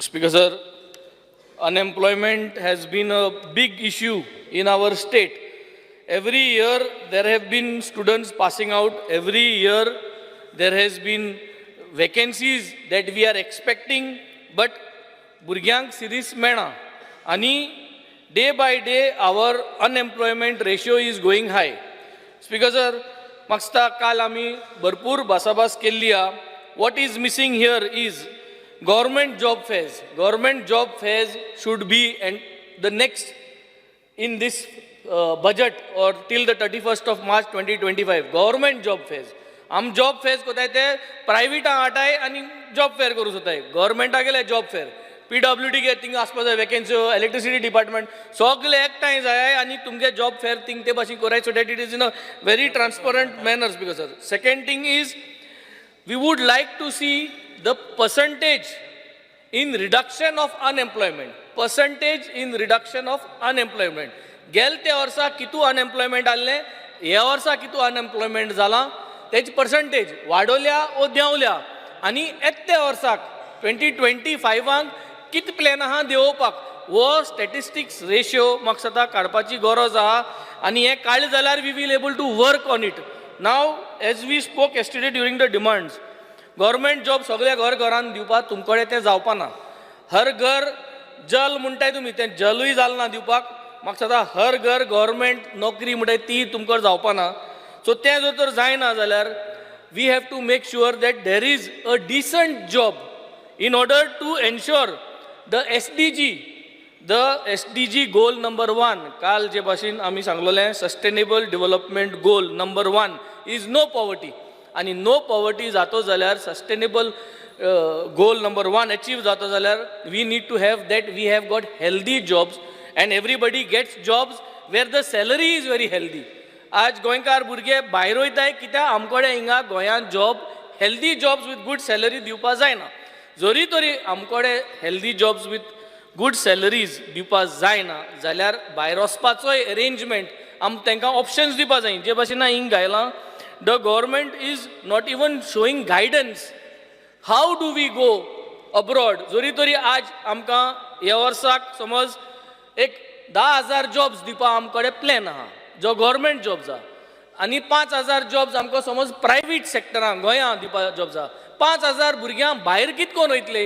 Speaker sir, unemployment has been a big issue in our state. Every year there have been students passing out. Every year there has been vacancies that we are expecting, but भुरग्यांक series मेळना आणि day by day our unemployment ratio is going high. Speaker sir, म्हाका दिसता काल आमी भरपूर भासाभास केल्ली आहा. What is missing here is government job fairs. Government job fairs should be and the next in this budget or till the 31st of March 2025. Government job fairs. आम job fares कोताय ते प्रायवेटा आटाय आणि जॉब फेअर करू सोताय. गव्हर्मेंटा गेले job fair, PWD गे thing आसपा जाय vacancy, electricity department सगळे एकठांय जाय आणि तुमगे जॉब फेअर थिंग ते भाशेन कोराय so that it is in a very transparent manner. Speaker sir, second thing is we would like to see the percentage in reduction of unemployment. Percentage in reduction of unemployment. गेलते वर्सा कितू unemployment आसले, ह्या वर्सा कितू unemployment जाला Techi percentage वाडोवल्या ओ देंवल्या आनी येत्या वर्साक 2025 कित प्लॅन आहा देंवोवपाक वो स्टॅटिस्टिक्स रेशियो म्हाका सदां काडपाची गरज आहा आनी हें काडलें जाल्यार we will able to work on it. Now as we spoke yesterday during the demands, government job सगळ्या घरान दिवपाक तुमकडे तें जावपाना. हर घर जल म्हणटाय तुमी, तें जलूय जालना दिवपाक. म्हाका सदां हर घर गव्हर्मेंट नोकरी म्हणटाय ती तुमकां जावपाना. सो तें जर तर जायना जाल्यार we have to make sure that there is a decent job in order to ensure the SDG goal number 1. काल जे भाशेन आमी सांगलोलें sustainable development goal number 1 is no poverty. आणि नो पॉवर्टी जातो जाल्यार सस्टेनेबल गोल नंबर 1 अचीव जातो जाल्यार we need to have that we have got healthy jobs and everybody gets jobs where the salary is very healthy. आज गोंयकार भुरगे भायर वयताय कित्याक आमकडे हिंगा गोंयांत job healthy jobs with good salary दिवपा जायना. जरी तरी आमकडे healthy jobs with good salaries दिवपा जायना जाल्यार भायर वचपाचोय अरेंजमेंट तांकां ऑप्शन्स दिवपा जाय. जे भाशेन हिंग घायलां the government is not even showing guidance. How do we go abroad? जरी तरी आज आमकां ह्या वर्साक समज एक 10,000 जॉब्स दिवपा आमकडे प्लॅन आहा जो गव्हर्मेंट जॉब्स आहा आनी 5,000 जॉब्स आमकां समज प्रायवेट सेक्टरान गोंयां दिवपा जॉब्स आहा. 5,000 भुरग्यांक भायर कित कोन वयतले?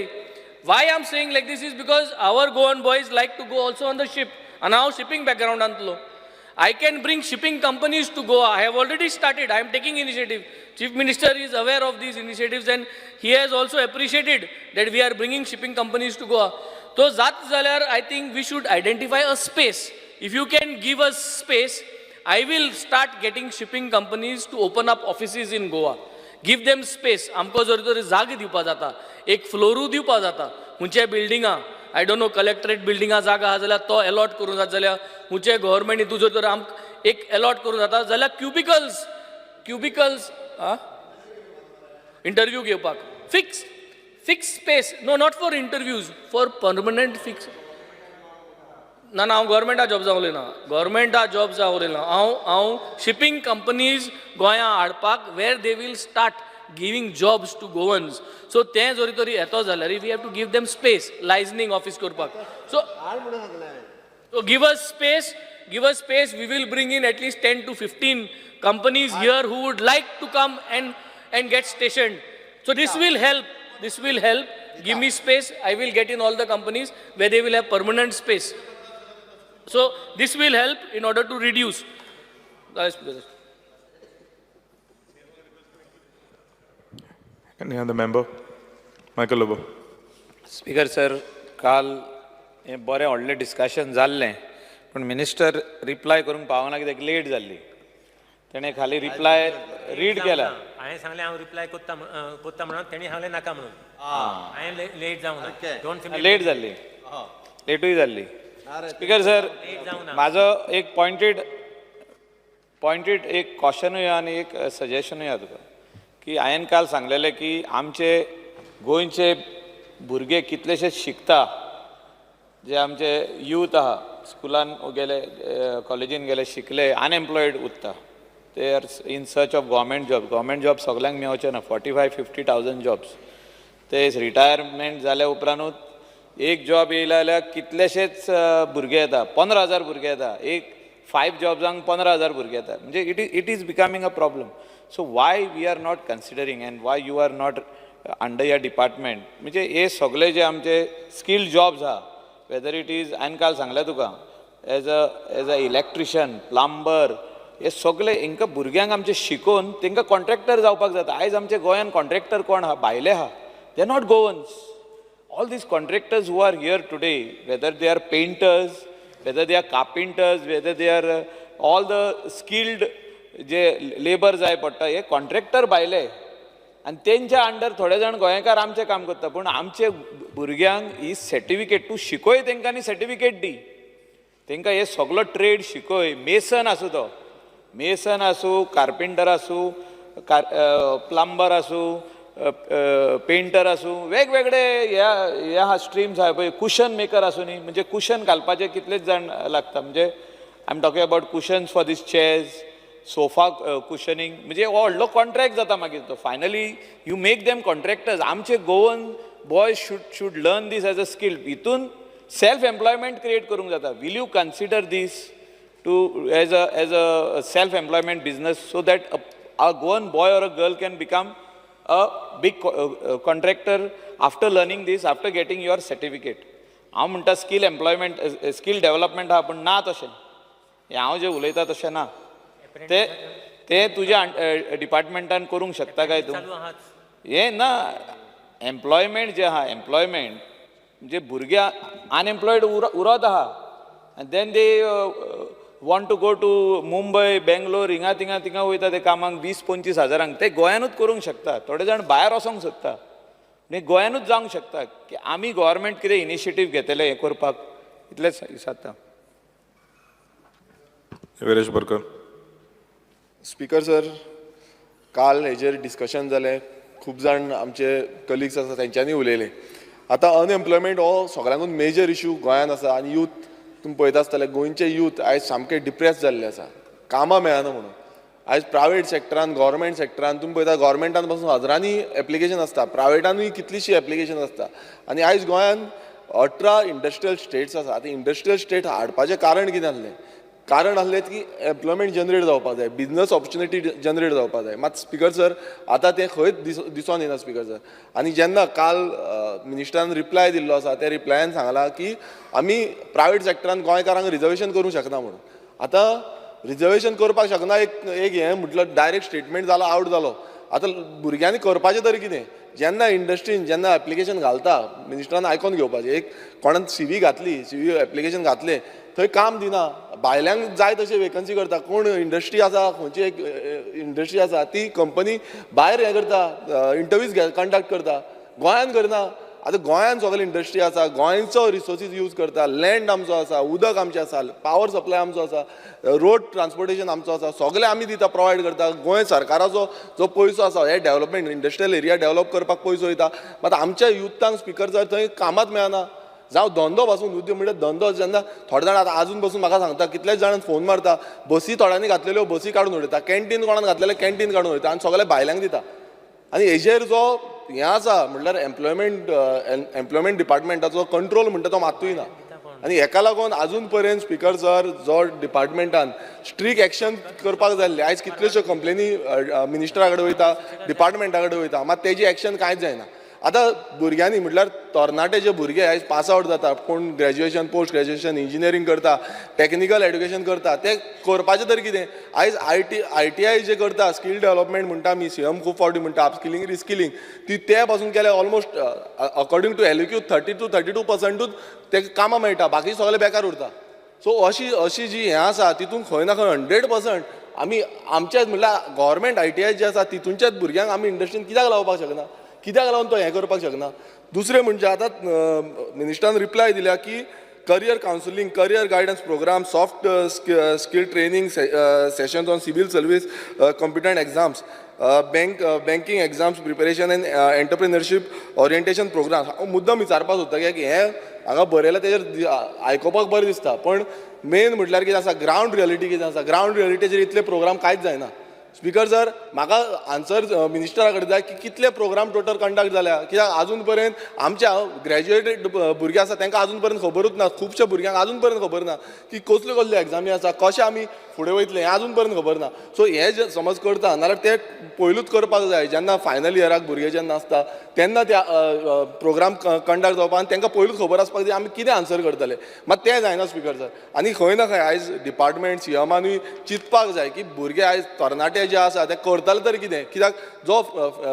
Why I'm saying like this is because our Goan boys like to go also on the ship and हांव shipping बॅकग्राउंडांतलो. I can bring shipping companies to Goa. I have already started. I am taking initiative. Chief Minister is aware of these initiatives and he has also appreciated that we are bringing shipping companies to Goa. So zat zalyar I think we should identify a space. If you can give us space, I will start getting shipping companies to open up offices in Goa. Give them space. आमको जर तर जाग दिवपा जाता, एक फ्लोरू दिवपा जाता, खंयच्या बिल्डिंगा आय डोंट नो कलेक्टरेट बिल्डिंगा जागा आहा जाल्यार तो अलॉट करूं जाता जाल्यार खंयचे गव्हर्मेंट हितून जर तर आमकां एक अलॉट करूं जाता जाल्यार क्युबिकल्स इंटरव्यू घेवपाक fix space. No not for interviews, for permanent fix. ना हांव गव्हर्मेंटा जॉब्सा उलयना, गव्हर्मेंटा जॉब्सा उलयना. हांव शिपिंग कंपनीज गोंयां हाडपाक where they will start giving jobs to Goans. So तें जरी तरी येतो जाल्यार we have to give them space, licensing office करपाक. So give us space, we will bring in at least 10 to 15 companies here who would like to come and get stationed. So this will help. Give me space, I will get in all the companies where they will have permanent space. So this will help in order to reduce. Any other member? Michael Lobo. Speaker sir, काल हें बरें व्हडलें discussion जाल्लें पूण minister reply करूंक पावना कित्याक late जाल्ली. तेणें खाली रिप्लाय रीड केला. हांवें सांगलें हांव रिप्लाय कोत्ता म्हणून तेणी सांगलें नाका म्हणून. हांवें लेट जावं ना, लेट जाल्ली, लेटूय जाल्ली. स्पीकर सर, म्हाजो एक पॉयंटेड एक क्वेश्चनूय आनी एक सजेशनूय आहा तुका की हांवें काल सांगलेलें की आमचे गोंयचे भुरगे कितलेशेच शिकता, जे आमचे यूथ आहा स्कुलान गेले, कॉलेजीन गेले, शिकले, अनएम्प्लॉयड उरता. ते are in search of government job सगल्यांक मेळचे ना. 45,000-50,000 जॉब्स. ते रिटायरमेंट जाल्या उपरांतूच एक जॉब येयला जाल्यार कितलेशेच भुरगे येता, 15,000 भुरगे येता. एक 5 जॉब्सांक 15,000 भुरगे येता. म्हणजे it is becoming a problem. So why we are not considering and why you are not under your department. म्हणजे हे सगळे जे आमचे स्किल्ड जॉब्स आहा, वेदर इट इज, हांवें काल सांगलें तुका, एज अ इलेक्ट्रिशियन, प्लंबर, हे सगळे हांकां भुरग्यांक आमचे शिकोवन तांकां कॉन्ट्रॅक्टर जावपाक जाता. आयज आमचे गोंयान कॉन्ट्रॅक्टर कोण आहा? भायले आहा. They are not Goans. All these contractors who are here today, whether they are painters, whether they are carpenters, whether they are all the skilled J labour जाय पडटा, हे कॉन्ट्रॅक्टर भायले. आनी तेंच्या अंडर थोडे जाण गोंयकार आमचें काम करता. पूण आमचे भुरग्यांक ही सर्टिफिकेट, तूं शिकय तांकां आनी सर्टिफिकेट दी. तांकां हे सगळो ट्रेड शिकय. मेसन आसूं तो, मेसन आसूं, कार्पेंटर आसूं, प्लंबर आसूं, पेंटर आसूं, वेगवेगळे ह्या स्ट्रिम्स आहा पळय. कुशन मेकर आसूं न्ही, म्हणजे कुशन घालपाचे कितलेच जाण लागता. म्हणजे I am talking about cushions for these chairs, sofa cushioning. म्हणजे हो व्हडलो कॉन्ट्रॅक्ट जाता मागीर तो. Finally you make them contractors. आमचे Goan boys should learn this as a skill. हितून सेल्फ एम्प्लॉयमेंट क्रिएट करूंक जाता. Will you consider this too as a self employment business, so that a Goan boy or a girl can become a big contractor after learning this, after getting your certificate. हांव म्हणटा skill employment, skill development आहा, पण ना तशें. हें हांव जें उलयता तशें ना. ते तुज्या डिपार्टमेंटान करूंक शकता काय तूं? चालू आहात. हें ना. एम्प्लॉयमेंट जें आहा, एम्प्लॉयमेंट म्हणजे भुरगे अनएम्प्लॉयड उरत आहा. आनी then they want to go to Mumbai, Bangalore, हिंगा थिंगा वयता ते कामाक 20-25 हजारांक. ते गोंयानूच करूंक शकता. थोडे जाण भायर वचोंक सोदता. आनी गोंयानूच जावंक शकता की आमी गोवोरमेंट कितें इनिशिएटीव घेतले हें करपाक. इतलेंच दिसता. वीरेश बरकर. स्पीकर सर, काल हेजेर डिस्कशन जालें. खूब जाण आमचे कलिग्स आसा तेंच्यांनी उलयले. आतां अनएम्प्लॉयमेंट हो सगळ्यांकून मेजर इशू गोंयान आसा. आनी यूथ तुमी पळयता आसतले, गोंयचे यूथ आयज सामके डिप्रेस जाल्ले आसा. कामां मेळना म्हणून. आयज प्रायवेट सॅक्टरान, गव्हर्मेंट सॅक्टरान तुमी पळयता, गव्हर्मेंटान पासून हजारांनी एप्लिकेशन आसता, प्रायवेटानूय कितलींशीं एप्लिकेशन आसता. आनी आयज गोंयान 18 इंडस्ट्रियल स्टेट्स आसा. आतां इंडस्ट्रियल स्टेट हाडपाचें कारण कितें आहलें? कारण आहलें की एम्प्लॉयमेंट जनरेट जावपाक जाय, बिजनस ऑपॉर्च्युनिटी जनरेट जावपाक जाय. मात स्पीकर सर, आतां तें खंयच दिसोन येना स्पीकर सर. आनी जेन्ना काल मिनिस्टरान रिप्लाय दिल्लो आसा, त्या रिप्लायान सांगलां की आमी प्रायवेट सॅक्टरान गोंयकारांक रिजर्वेशन करूंक शकना म्हणून. आतां रिजर्वेशन करपाक शकना एक हें म्हटलं डायरेक्ट स्टेटमेंट जालो, आवट जालो. आतां भुरग्यांनी करपाचें तरी कितें? जेन्ना इंडस्ट्रीन जेन्ना एप्लिकेशन घालता, मिनिस्टरान आयकोन घेवपाचें. एक कोणान CV घातली, CV एप्लिकेशन घातलें, थंय काम दिना. भायल्यांक जाय तशें वेकन्सी करता. कोण इंडस्ट्री आसा, खंयची एक इंडस्ट्री आसा, ती कंपनी भायर हें करता, इंटरव्यूज कंडक्ट करता. गोंयान करना. आतां गोंयान सगळे इंडस्ट्री आसा, गोंयचो रिसोर्सीस यूज करता. लँड आमचो आसा, उदक आमचें आसा, पावर सप्लाय आमचो आसा, रोड ट्रान्सपोर्टेशन आमचो आसा, सगळें आमी दिता, प्रोवायड करता. गोंय सरकाराचो जो पयसो आसा, हे डेव्हलपमेंट इंडस्ट्रियल एरिया डेव्हलप करपाक पयसो वयता. मात आमच्या युथांक स्पीकर जर थंय कामात मेळना. जावं धंदो पासून उद्योग म्हणजे धंदो. जेन्ना थोडे जाण आतां आजून पासून म्हाका सांगता, कितलेच जाणांक फोन मारता, बसी थोड्यांनी घातलेल्यो बसी काडून उडयता, कॅन्टीन कोणान घातलेले कॅन्टीन काडून उडयता, आनी सगळे भायल्यांक दिता. आनी हेजेर जो हें आसा म्हणल्यार एम्प्लॉयमेंट डिपार्टमेंटाचो कंट्रोल म्हणटा तो मात्तूय ना. आनी हेका लागून आजून पर्यंत स्पीकर सर, जो डिपार्टमेंटान स्ट्रिक्ट एक्शन करपाक जाय आसलें. आयज कितल्योश्यो कंप्लेनी मिनिस्टरा कडेन वयता, डिपार्टमेंटा कडेन वयता, मात तेजी एक्शन कांयच जायना. आतां भुरग्यांनी म्हटल्यार तरणाटे जे भुरगे आयज पास आवट जाता, कोण ग्रॅज्युएशन, पोस्ट ग्रॅज्युएशन, इंजिनियरींग करता, टॅक्निकल एड्युकेशन करता, ते करपाचें तरी कितें? आयज ITI जे करता, स्कील डेव्हलपमेंट म्हणटा आमी, CM खूब फावटी म्हणटा, अपस्किलिंग रिस्किलिंग, ते पासून केले ऑलमोस्ट अकॉर्डिंग टू LQ 30-32% ते कामां मेळटा, बाकी सगळे बेकार उरता. सो अशी जी हें आसा, तितून खंय ना खंय 100% आमी आमचेच म्हणल्यार गव्हर्मेंट ITI जे आसा, तितूनच्याच भुरग्यांक आमी इंडस्ट्रीन कित्याक लावपाक शकना? कित्याक लागून तो हें करपाक शकना? दुसरें म्हणजे आतां मिनिस्टरान रिप्लाय दिल्या की career counselling, career guidance programme, soft skill training sessions on civil service competent exams, banking exams preparation and entrepreneurship orientation programme. हांव मुद्दम विचारपाक सोदता, कित्याक हें हांगा बरयलां तेजेर आयकोपाक बरें दिसता, पण मेन म्हटल्यार कितें आसा, ग्रावंड रियलिटी कितें आसा? ग्रावंड रियलिटीचेर इतले प्रोग्राम कांयच जायना. स्पीकर सर म्हाका आन्सर मिनिस्टरा कडेन जाय की कितले प्रोग्राम टोटल कंडक्ट जाल्या कित्याक आजून पर्यंत आमच्या ग्रॅज्युएटेड भुरगे आसा तांकां आजून पर्यंत खबरूच ना खुबशा भुरग्यांक आजून पर्यंत खबर ना की कसल्यो कसल्यो एग्जामी आसा कशें आमी फुडें वयतले हें आजून पर्यंत खबर ना सो हें जे समज करता नाल्यार ते पयलूच करपाक जाय जेन्ना फायनल इयराक भुरगे जेन्ना आसता तेन्ना ते प्रोग्राम कंडक्ट जावपाक आनी तांकां पयलूच खबर आसपाक जाय आमी कितें आन्सर करतले मात तें जायना स्पीकर सर आनी खंय ना खंय आयज डिपार्टमेंट सीएमानूय चिंतपाक जाय की भुरगे आयज तरणाटे जे आसा ते करतले तरी कितें कित्याक जो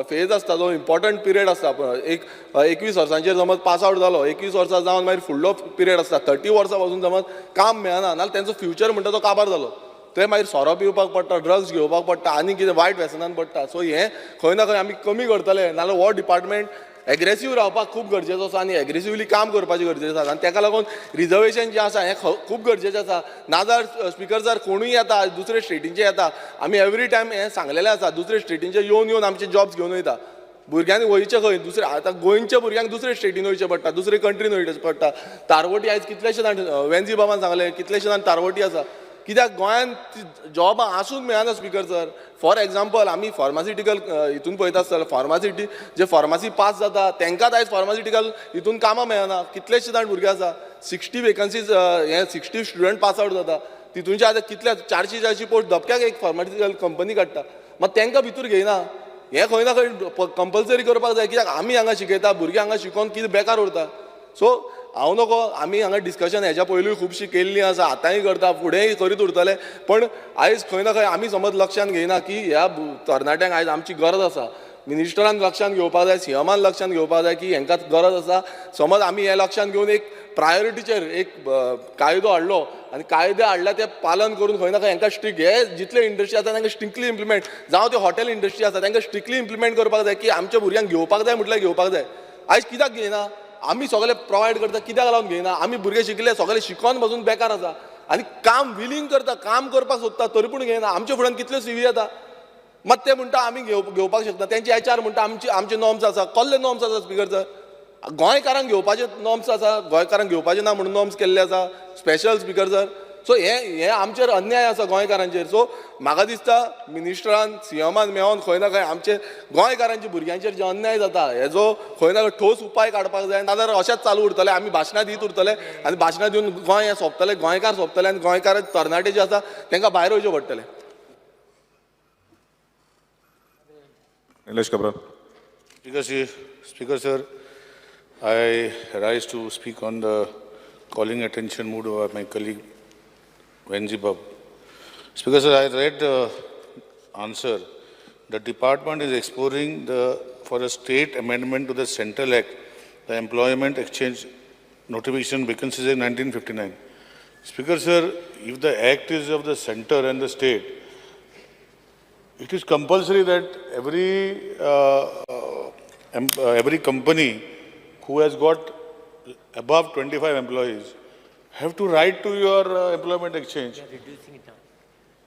फेज आसता जो इम्पॉर्टंट पिरियड आसता एक 21 वर्सांचेर समज पास आवट जालो 21 वर्सां जावन मागीर फुडलो पिरियड आसता 30 वर्सां पासून समज काम मेळना नाल्यार तेंचो फ्युचर म्हणटा तो काबार जालो ते मागीर सोरो पिवपाक पडटा ड्रग्स घेवपाक पडटा आनी कितें वायट व्यसनान पडटा सो हें खंय ना खंय आमी कमी करतले नाल्यार हो डिपार्टमेंट एग्रेसीव रावपाक खूब गरजेचो आसा आनी एग्रेसिवली काम करपाचें गरजेचें आसा आनी ताका लागून रिजर्वेशन जें आसा हें खूब गरजेचें आसा नाजाल्यार स्पीकर सर कोणूय येता दुसरे स्टेटींचे येता आमी एवरी टायम हें सांगलेलें आसा दुसरे स्टेटींचे येवन आमचे जॉब्स घेवन वयता भुरग्यांनी वयचे खंय दुसरे आतां गोंयच्या भुरग्यांक दुसरे स्टेटीन वयचें पडटा दुसरे कंट्रीन वयचें पडटा तारवटी आयज कितलेशे जाण वेंजी बाबान सांगलें कितलेशे जाण तारवटी आसा कित्याक गोंयांत जॉबां आसून मेळना स्पीकर सर फॉर एग्जाम्पल आमी फार्मासिटिकल हितून पळयता आसतना फार्मासिटी जे फार्मासी पास जाता तांकांच आयज फार्मासिटिकल हितून कामां मेळना कितलेशे जाण भुरगे आसा 60 वेकन्सीज हे 60 स्टुडंट पास आवट जाता तितूनचे आतां कितले 440 पोस्ट धपक्याक एक फार्मासिटिकल कंपनी काडटा मात तांकां भितूर घेयना हें खंय ना खंय कंपल्सरी करपाक जाय कित्याक आमी हांगा शिकयता भुरगे हांगा शिकोवन कितें बेकार उरता सो हांव नको आमी हांगा डिस्कशन हेच्या पयलूय खुबशीं केल्लीं आसा आतांय करता फुडेंय करीत उरतले पण आयज खंय ना खंय आमी समज लक्षांत घेयना की ह्या तरणाट्यांक आयज आमची गरज आसा मिनिस्टरान लक्षांत घेवपाक जाय सीएमान लक्षांत घेवपाक जाय की हांकां गरज आसा समज आमी हें लक्षांत घेवन एक प्रायोरिटीचेर एक कायदो हाडलो आनी कायदे हाडला ते पालन करून खंय ना खंय हांकां स्ट्रिक्ट हे जितले इंडस्ट्री आसा तांकां स्ट्रिक्टली इम्प्लिमेंट जावं ते हॉटेल इंडस्ट्री आसा तांकां स्ट्रिक्टली इम्प्लिमेंट करपाक जाय की आमच्या भुरग्यांक घेवपाक जाय म्हटल्यार घेवपाक जाय आयज कित्याक घेयना आमी सगळे प्रोवायड करता कित्याक लागून घेयना आमी भुरगे शिकले सगळे शिकोन पासून बेकार आसा आनी काम विलींग करता काम करपाक सोदता तरी पूण घेयना आमच्या फुड्यान कितल्यो सीवी येता मात ते म्हणटा आमी घेवपाक शकता तेंचे एचआर म्हणटा आमचे नॉर्म्स आसा कसले नॉर्म्स आसा स्पीकर सर गोंयकारांक घेवपाचे नॉर्म्स आसा गोंयकारांक घेवपाचे ना म्हणून नॉर्म्स केल्ले आसा स्पेशल स्पीकर सर सो हे आमचेर अन्याय आसा गोंयकारांचेर सो म्हाका दिसता मिनिस्टरान सीएमान मेळोन खंय ना खंय आमचे गोंयकारांच्या भुरग्यांचेर जे अन्याय जाता हेजो खंय ना खंय ठोस उपाय काडपाक जाय नाजाल्यार अशेंच चालू उरतले आमी भाशणां दीत उरतले आनी भाशणां दिवन गोंय हें सोंपतले गोंयकार सोंपतले आनी गोंयकार तरणाटे जे आसा तांकां भायर वयचें पडटलें Nilesh Kabra. Speaker sir, I rise to speak on the calling attention mood of my colleague Venji Bab. Speaker sir, I read the answer. The department is exploring for a state amendment to the Central Act, the Employment Exchange Notification Vacancies in 1959. Speaker sir, if the act is of the center and the state, it is compulsory that every company who has got above 25 employees have to write to your employment exchange. Reducing it down.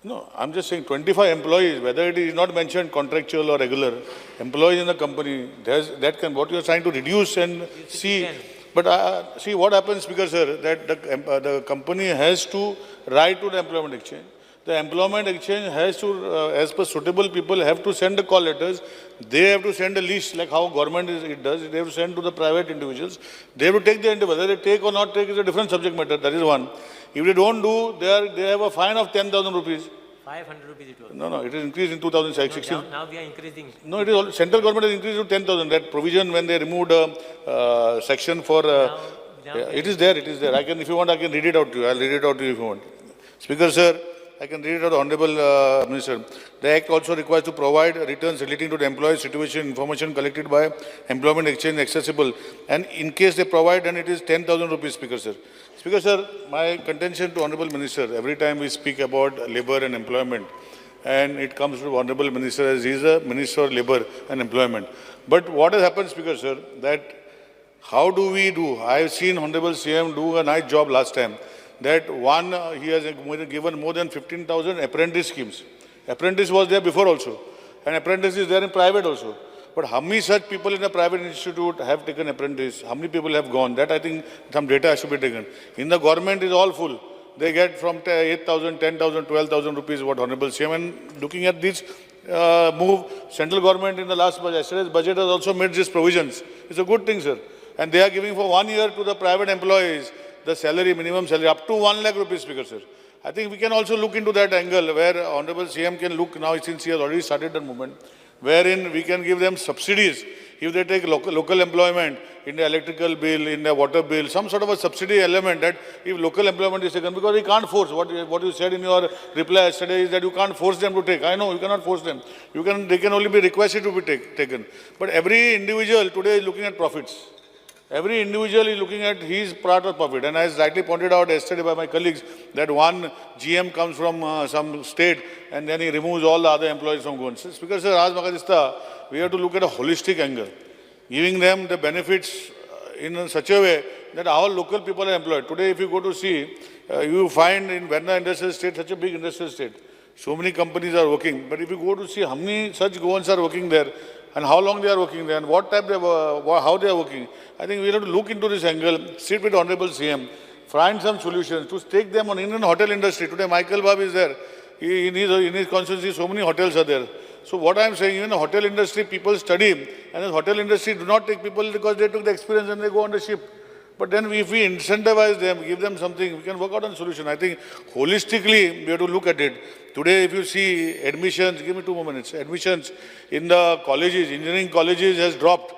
No, I'm just saying 25 employees, whether it is not mentioned contractual or regular, employees in the company, that can, what you are trying to reduce and see. But see what happens, Speaker sir, that the company has to write to the employment exchange. The employment exchange has to, as per suitable people, have to send the call letters. They have to send a list, like how government it does. They have to send to the private individuals. They have to take the interview. Whether they take or not take is a different subject matter. That is one. If they don't do, they have a fine of 10,000 rupees. 500 rupees it was. No, it is increased in 2016. Now we are increasing. No, it is all, central government has increased to 10,000. That provision when they removed a section for, it is there. I can, if you want, I can read it out to you. I'll read it out to you if you want. Speaker sir, I can read it out, Honorable Minister. The Act also requires to provide returns relating to the employee situation information collected by Employment Exchange accessible. And in case they provide, then it is 10,000 rupees, Speaker sir. Speaker sir, my contention to Honorable Minister, every time we speak about labor and employment, and it comes to Honorable Minister as he is a Minister of Labor and Employment. But what has happened, Speaker sir, that how do we do? I have seen Honorable CM do a nice job last time. That one, he has given more than 15,000 apprentice schemes. Apprentice was there before also. And apprentice is there in private also. But how many such people in a private institute have taken apprentice? How many people have gone? That I think some data should be taken. In the government is all full. they get from 8,000, 10,000, 12,000 rupees, what Honorable CM. And looking at this move, central government in the last budget, yesterday's budget has also made these provisions. It's a good thing, sir. And they are giving for 1 year to the private employees the salary, minimum salary, up to 1 lakh rupees, Speaker, sir. I think we can also look into that angle where Honorable CM can look now, since he has already started the movement, wherein we can give them subsidies if they take local employment in the electrical bill, in the water bill, some sort of a subsidy element that if local employment is taken, because we can't force. What you said in your reply yesterday is that you can't force them to take. I know you cannot force them. They can only be requested to be taken. But every individual today is looking at profits. Every individual is looking at his part of profit. And as rightly pointed out yesterday by my colleagues, that one GM comes from some state and then he removes all the other employees from Goan. Speaker, sir, Raj Magadista, we have to look at a holistic angle, giving them the benefits in such a way that our local people are employed. Today, if you go to see, you find in Verna industrial state, such a big industrial state, so many companies are working. But if you go to see how many such Goans are working there, and how long they are working there, and what type how they are working, I think we have to look into this angle, sit with Honorable CM, find some solutions to take them on Indian hotel industry. Today, Michael Bab is there. In his constituency, so many hotels are there. So what I am saying, even the hotel industry, people study, and the hotel industry do not take people because they took the experience and they go on the ship. But then if we incentivize them, give them something, we can work out on a solution. I think holistically, we have to look at it. Today, if you see admissions, give me 2 more minutes, admissions in the colleges, engineering colleges has dropped.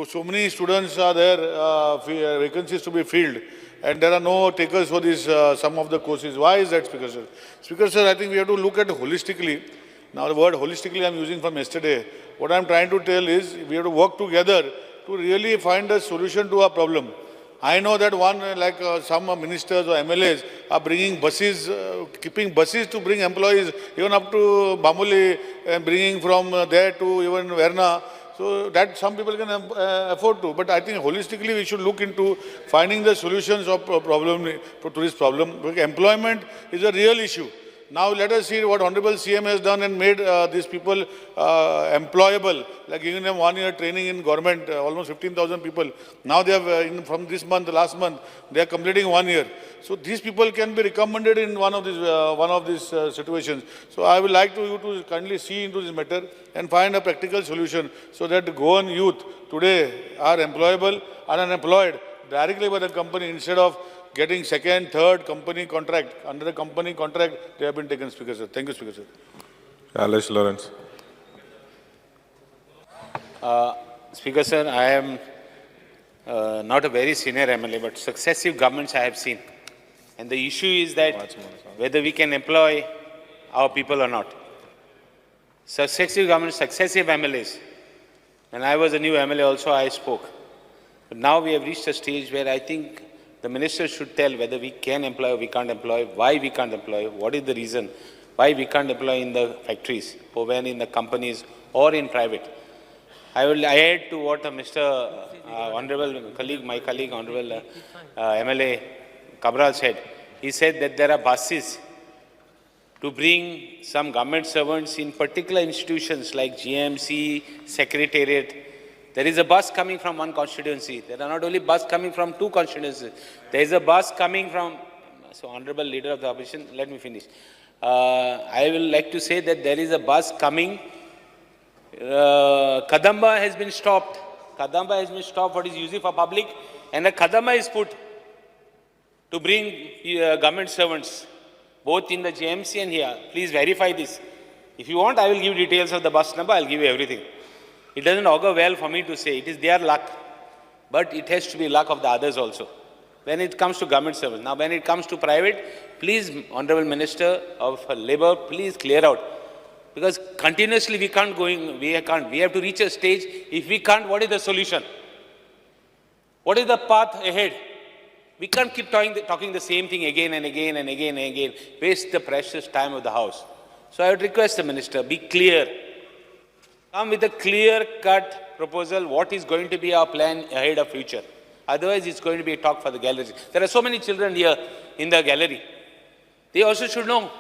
So many students are there, vacancies to be filled, and there are no takers for this, some of the courses. Why is that, Speaker, sir? Speaker, sir, I think we have to look at it holistically. Now, the word holistically I am using from yesterday. What I am trying to tell is we have to work together to really find a solution to our problem. I know that some ministers or MLAs are bringing buses, keeping buses to bring employees even up to Bamuli and bringing from there to even Verna. So that some people can afford to. But I think holistically we should look into finding the solutions of to this problem. Because employment is a real issue. Now let us see what Honorable CM has done and made these people employable, like giving them 1 year training in government, almost 15,000 people. Now they have, from this month, last month, they are completing 1 year. So these people can be recommended in one of these situations. So I would like you to kindly see into this matter and find a practical solution so that Goan youth today are employable and unemployed directly by the company instead of getting second, third company contract. Under the company contract, they have been taken, Speaker, sir. Thank you, Speaker, sir. Alice Lawrence. Speaker, sir, I am not a very senior MLA, but successive governments I have seen. And the issue is that whether we can employ our people or not. Successive governments, successive MLAs. When I was a new MLA also, I spoke. But now we have reached a stage where I think the minister should tell whether we can employ or we can't employ, why we can't employ, what is the reason, why we can't employ in the factories, or when in the companies, or in private. I will add to what Mr. Honorable colleague, my colleague, Honorable MLA Cabral said. He said that there are buses to bring some government servants in particular institutions like GMC, Secretariat. There is a bus coming from one constituency. There are not only bus coming from 2 constituencies. There is a bus coming from, so Honorable Leader of the Opposition, let me finish. I will like to say that there is a bus coming. Kadamba has been stopped. Kadamba has been stopped for its use for public, and a Kadamba is put to bring government servants, both in the GMC and here. Please verify this. If you want, I will give details of the bus number. I will give you everything. It doesn't augur well for me to say. It is their luck. But it has to be luck of the others also. When it comes to government service. Now, when it comes to private, please, Honorable Minister of Labour, please clear out. Because continuously we can't. We have to reach a stage. If we can't, what is the solution? What is the path ahead? We can't keep talking the same thing again and again and again and again. Waste the precious time of the House. So I would request the Minister, be clear. Come with a clear-cut proposal, what is going to be our plan ahead of future. Otherwise, it's going to be a talk for the gallery. There are so many children here in the gallery. They also should know.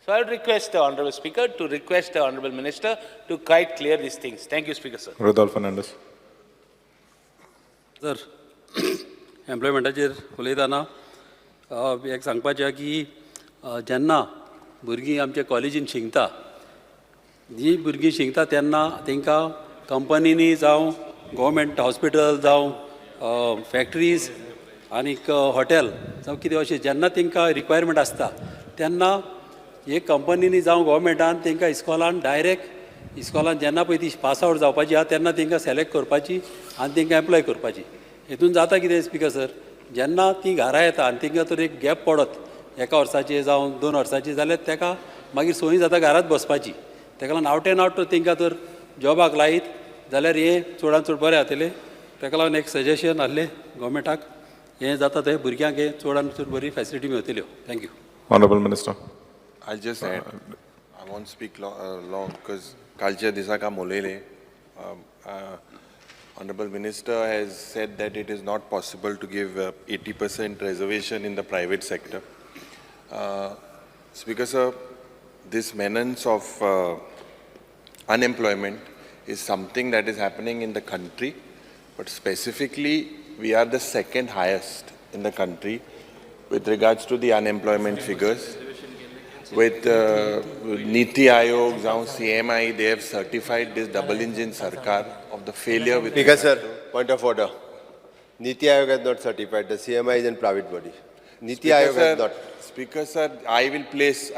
So I would request the Honourable Speaker to request the Honourable Minister to quite clear these things. Thank you, Speaker, sir. Rodolfo Fernandez. Sir एम्प्लॉयमेंटाचेर उलयतना एक सांगपाचें की जेन्ना भुरगीं आमच्या कॉलेजीन शिकता, जीं भुरगीं शिकता तेन्ना तांकां कंपनीनी जावं गव्हर्मेंट हॉस्पिटल जावं फॅक्टरीज आनीक हॉटेल जावं कितें अशें जेन्ना तांकां रिक्वायरमेंट आसता तेन्ना एक कंपनीनी जावं गव्हर्मेंटान तांकां इस्कॉलान डायरेक्ट इस्कॉलान जेन्ना पळय ती पास आवट जावपाची आहा तेन्ना तांकां सिलेक्ट करपाची आनी तांकां एम्प्लॉय करपाची. हेतून जाता कितें स्पिकर सर, जेन्ना ती घरा येता आनी तांकां तर एक गॅप पडत 1 वर्साची जावं 2 वर्साची जाल्यार ताका मागीर संवय जाता घरात बसपाची. ताका लागून आवट एंड आवट तांकां तर जॉबाक लायत जाल्यार हें चडांत चड बरें जातलें. ताका लागून एक सजेशन आहलें गव्हर्मेंटाक, हें जाता थंय भुरग्यांक हे चडांत चड बरी फॅसिलिटी मेळटल्यो. Thank you. Honorable Minister. I'll just add, I won't speak long because Kalcha Disaka Molele, Honorable Minister has said that it is not possible to give 80% reservation in the private sector. Speaker sir, this menace of unemployment is something that is happening in the country, but specifically we are the second highest in the country with regards to the unemployment figures. With Niti Aayog, CMI, they have certified this double engine sarkar of the failure with. Speaker sir, point of order. Niti Aayog has not certified. The CMI is a private body. Niti Aayog has not. Speaker sir, I will place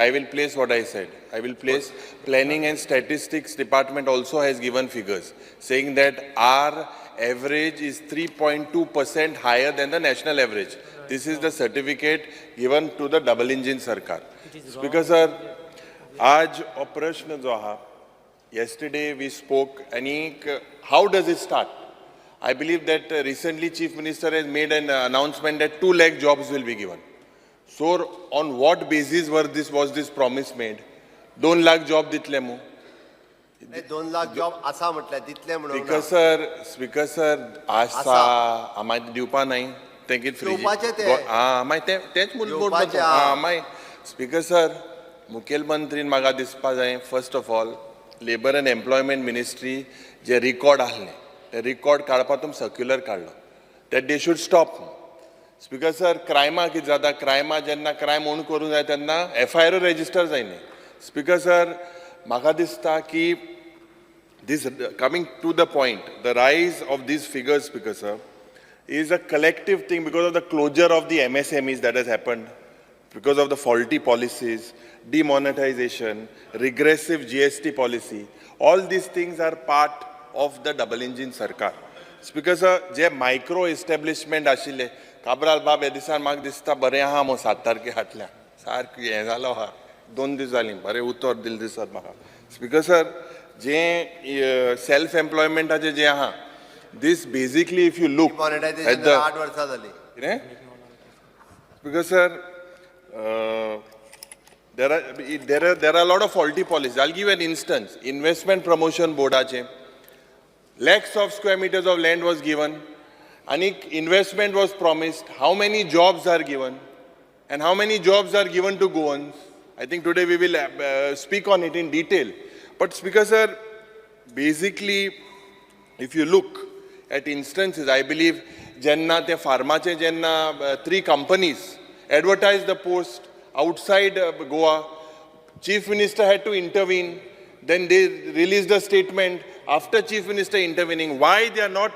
what I said. I will place Planning and Statistics Department also has given figures saying that our average is 3.2% higher than the national average. This is the certificate given to the double engine sarkar. Speaker sir, आज प्रश्न जो आहा, yesterday we spoke, and how does it start? I believe that recently Chief Minister has made an announcement that 2 lakh jobs will be given. So on what basis was this promise made? 2 lakh job दितले मु? 2 lakh job असा म्हटलं तितले म्हणून. Speaker sir, आसा आम्हाला दिवपा नाही. Take it free. तेच मूल Speaker sir, मुखेलमंत्रीन म्हाका दिसपा जाय, first of all, Labour and Employment Ministry J record आहले, ते record काडपातून circular काडलो, that they should stop. Speaker sir, crime कितें जाता, crime जेन्ना crime ओन करूं जाय तेन्ना FIR register जायना. Speaker sir, म्हाका दिसता की this coming to the point, the rise of these figures, Speaker sir, is a collective thing because of the closure of the MSMEs that has happened, because of the faulty policies, demonetization, regressive GST policy. All these things are part of the double engine sarkar. Speaker sir, J micro establishment आशिल्ले, काब्राल बाब एदिसान म्हाका दिसता बरें आहा मो 7 तारखे हाटल्या. सारकी हें जालो आहा. 2 दीस जालीं, बरें उतर दिल दिसत म्हाका. Speaker sir, जे self employment जे आहा, this basically if you look at the 8 वर्सां जाली. Because sir, there are a lot of faulty policies. I'll give you an instance. Investment Promotion Board lakhs of square meters of land was given, and investment was promised. How many jobs are given, and how many jobs are given to Goans? I think today we will speak on it in detail. But Speaker sir, basically, if you look at instances, I believe Jenna te Pharmache Jenna 3 companies advertised the post outside Goa. Chief Minister had to intervene. Then they released a statement after Chief Minister intervening. Why they are not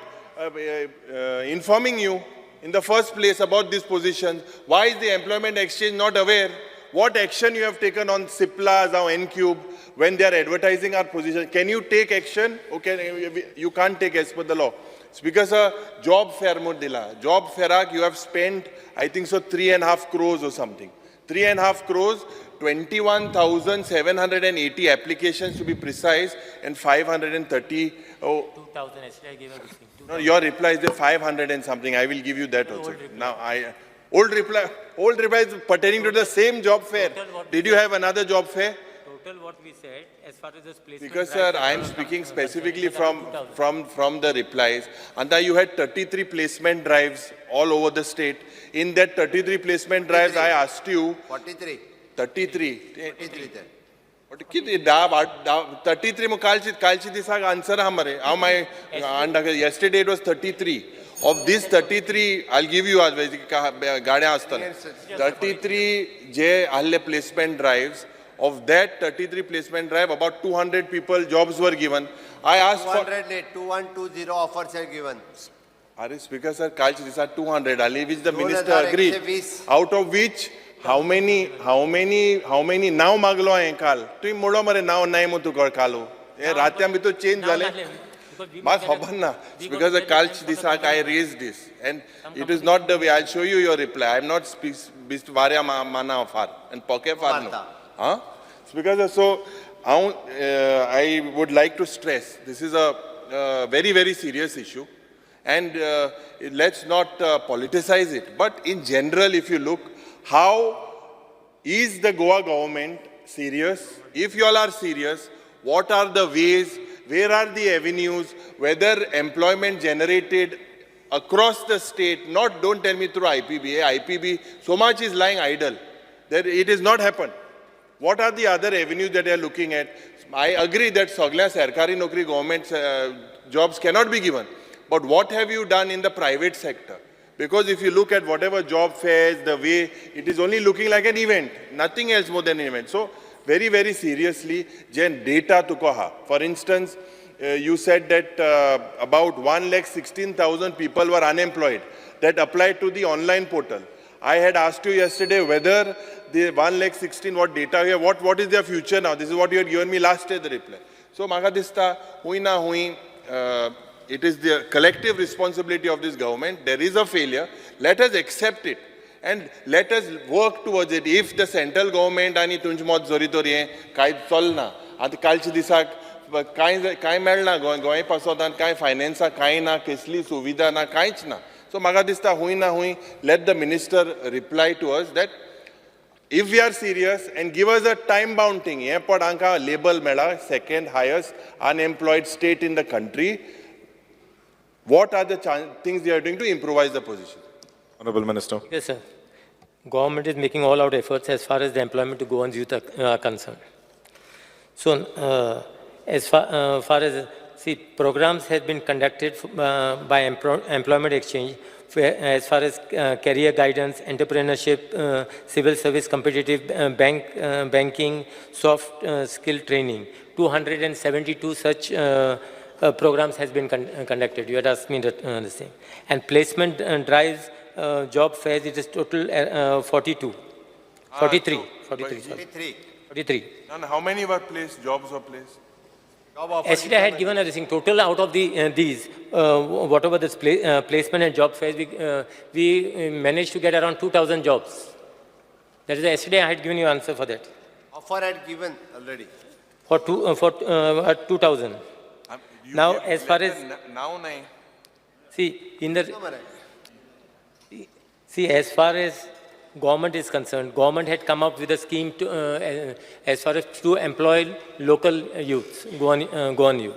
informing you in the first place about these positions? Why is the Employment Exchange not aware? What action you have taken on CIPLAs or N-Cube when they are advertising our position? Can you take action? Okay, you can't take as per the law. Speaker sir, job fair mod dila. Job fairak you have spent, I think so, 3.5 crores or something. 3.5 crores, 21,780 applications to be precise, and 530. 2,000 yesterday I gave a listing. No, your reply is the 500 and something. I will give you that also. Now old reply is pertaining to the same job fair. Did you have another job fair? Total what we said as far as this placement. Because sir, I am speaking specifically from the replies. And you had 33 placement drives all over the state. In that 33 placement drives, I asked you. 43. 33. 43 then. But किती 33 मग कालची दिसाक answer हा मरे. Yesterday it was 33. Of these 33, I'll give you गाड्या असताना 33 जे आले placement drives, of that 33 placement drive, about 200 people jobs were given. I asked for 2120 offers are given. Are Speaker sir, कालच्या दिसा 200 आली, which the minister 2120. agreed. Out of which how many नाव मागलो हांवें काल. तुवें म्हणलो मरे नाव नाही म्हणून तुका कालो. हे रात्यां भितर चेंज जालें. Mas Hobanna, because the culture disak I raised this, and it is not the way. I'll show you your reply. I'm not Varya Mana far and Poke far no. Huh? Because so I would like to stress this is a very, very serious issue, and let's not politicize it. But in general, if you look, how is the Goa government serious? If you all are serious, what are the ways? Where are the avenues, whether employment generated across the state, don't tell me through IPB, IPB, so much is lying idle, that it has not happened. What are the other avenues that they are looking at? I agree that Sagla Sarkari Nokri government jobs cannot be given, but what have you done in the private sector? Because if you look at whatever job fairs, the way, it is only looking like an event, nothing else more than an event. So, very, very seriously, Jen, data to koha. For instance, you said that about 116,000 people were unemployed that applied to the online portal. I had asked you yesterday whether the 116,000, what data you have, what is their future now? This is what you had given me last day, the reply. So, Magadista, hui na hui, it is the collective responsibility of this government. There is a failure. Let us accept it. And let us work towards it. If the central government आणि तुमच्या जोरीतोरी काय चलना आतां कालच्या दिसाक काय मेळना गोंय पासोदान काय फायनान्सा काय ना कसली सुविधा ना कांयच ना सो म्हाका दिसता हूंय ना हूंय let the minister reply to us that if we are serious and give us a time bound thing हे पण हांकां label मेळ्ळा second highest unemployed state in the country, what are the things they are doing to improvise the position? Honorable Minister. Yes, sir. Government is making all-out efforts as far as the employment to Goans youth are concerned. So, as far as, programs have been conducted by Employment Exchange as far as career guidance, entrepreneurship, civil service competitive banking, soft skill training. 272 such programs has been conducted. You had asked me the same. And placement drives, job fairs, it is total 43. And how many were placed, jobs were placed? Yesterday I had given everything. Total out of these, whatever this placement and job fairs, we managed to get around 2,000 jobs. That is yesterday I had given you answer for that. Offer had given already. For 2,000. Now, as far as as far as government is concerned, government had come up with a scheme to, as far as to employ local youths, Goan youth.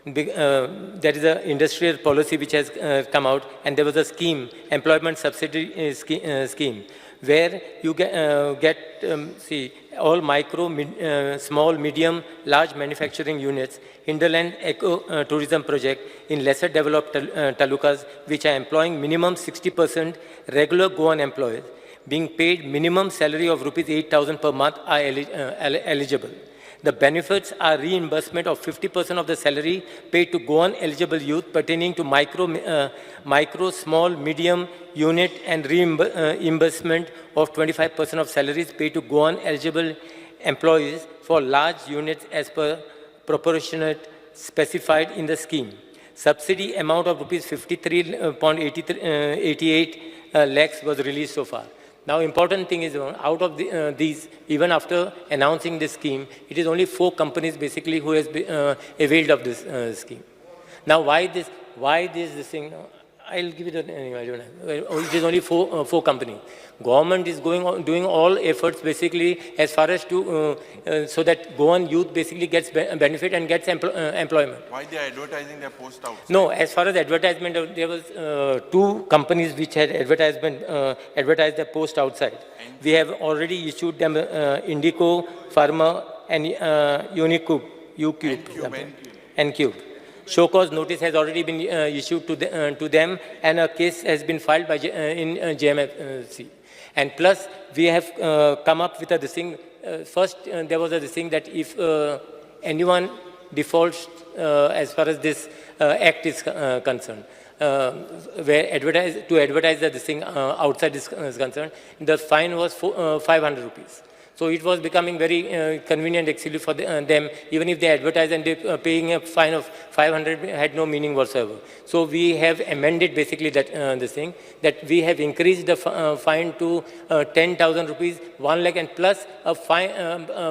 There is an industrial policy which has come out, and there was a scheme, employment subsidy scheme, where you get all micro, small, medium, large manufacturing units, hinterland eco-tourism project in lesser developed talukas, which are employing minimum 60% regular Goan employees, being paid minimum salary of rupees 8,000 per month are eligible. The benefits are reimbursement of 50% of the salary paid to Goan eligible youth pertaining to micro, small, medium unit, and reimbursement of 25% of salaries paid to Goan eligible employees for large units as per proportionate specified in the scheme. Subsidy amount of rupees 53.88 lakhs was released so far. Now, important thing is, out of these, even after announcing this scheme, it is only 4 companies basically who has availed of this scheme. Now, why this thing? I'll give it anyway, I don't know. It is only 4 companies. Government is doing all efforts basically as far as to, so that Goan youth basically gets benefit and gets employment. Why they are advertising their post out? No, as far as advertisement, there was 2 companies which had advertised their post outside. We have already issued them Indico, Pharma, and Unicube, Ucube, N-Cube. show cause notice has already been issued to them, and a case has been filed by in JMFC. And plus, we have come up with this thing. First, there was this thing that if anyone defaults as far as this act is concerned, where advertise this thing outside is concerned, the fine was 500 rupees. So it was becoming very convenient actually for them. Even if they advertise and they paying a fine of 500 had no meaning whatsoever. So we have amended basically that this thing, that we have increased the fine to 10,000 rupees, 1 lakh, and plus a fine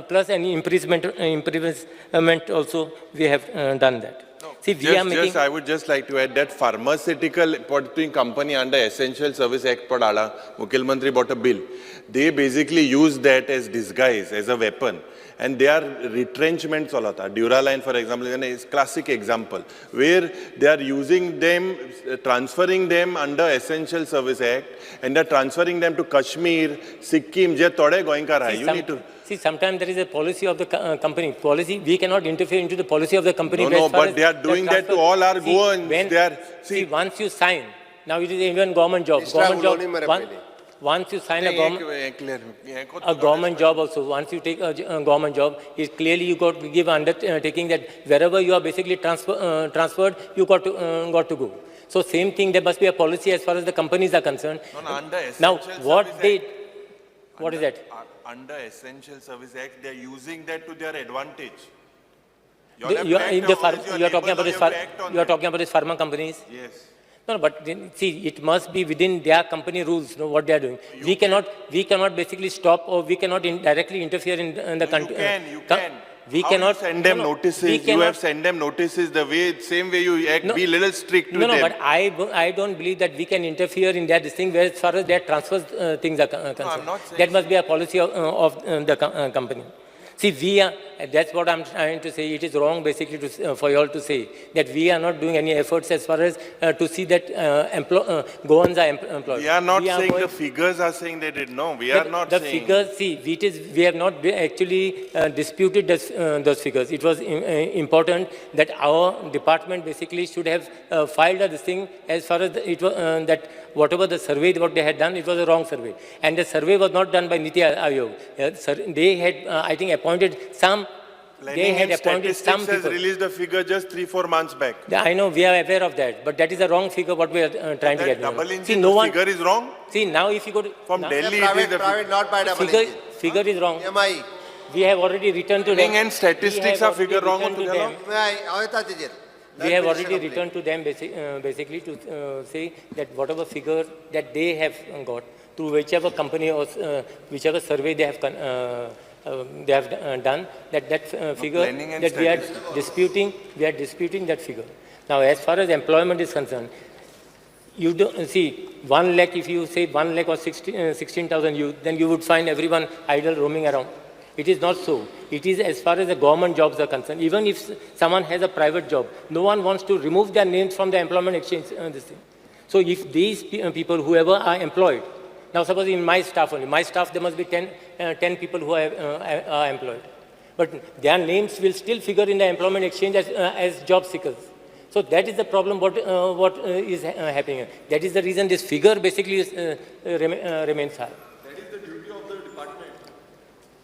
plus an imprisonment also we have done that. See, we are making. I would just like to add that pharmaceutical company under Essential Service Act padala, Mukhil Mantri bought a bill. They basically use that as disguise, as a weapon. And they are retrenchments all hota. Duraline, for example, is a classic example, where they are using them, transferring them under Essential Service Act, and they are transferring them to Kashmir, Sikkim, je tode going kar hai. You need to. See, sometimes there is a policy of the company. We cannot interfere into the policy of the company. No, but they are doing that to all our Goans. See, once you sign, now it is even government job. Once you sign a government job also, once you take a government job, it's clearly you got to give undertaking that wherever you are basically transferred, you got to go. So same thing, there must be a policy as far as the companies are concerned. Now, what is that? Under Essential Service Act, they are using that to their advantage. You are talking about these pharma companies? Yes. No, but see, it must be within their company rules, what they are doing. We cannot basically stop, or we cannot directly interfere in the country. You can. We cannot send them notices. You have sent them notices same way you act. Be little strict with them. No, but I don't believe that we can interfere in that thing where as far as their transfer things are concerned. I'm not saying that must be a policy of the company. See, that's what I'm trying to say. It is wrong basically for you all to say that we are not doing any efforts as far as to see that Goans are employed. We are not saying the figures are saying they did. No, we are not saying. The figures, see, we have not actually disputed those figures. It was important that our department basically should have filed this thing as far as it was that whatever the survey what they had done, it was a wrong survey. And the survey was not done by Niti Aayog. They had, I think, appointed some. They had appointed some people. Has released the figure just 3-4 months back. I know, we are aware of that, but that is a wrong figure what we are trying to get. Double engine figure is wrong? See, now if you go to... From Delhi, private, not by double engine. Figure is wrong. EMI. We have already returned to them. And statistics are figure wrong. We have already returned to them basically to say that whatever figure that they have got through whichever company or whichever survey they have done, that figure that we are disputing that figure. Now, as far as employment is concerned, you don't see 1 lakh. If you say 1 lakh or 16,000 youth, then you would find everyone idle roaming around. It is not so. It is as far as the government jobs are concerned. Even if someone has a private job, no one wants to remove their names from the employment exchange. So if these people, whoever are employed, now suppose in my staff only, there must be 10 people who are employed. But their names will still figure in the employment exchange as job seekers. So that is the problem what is happening. That is the reason this figure basically remains high.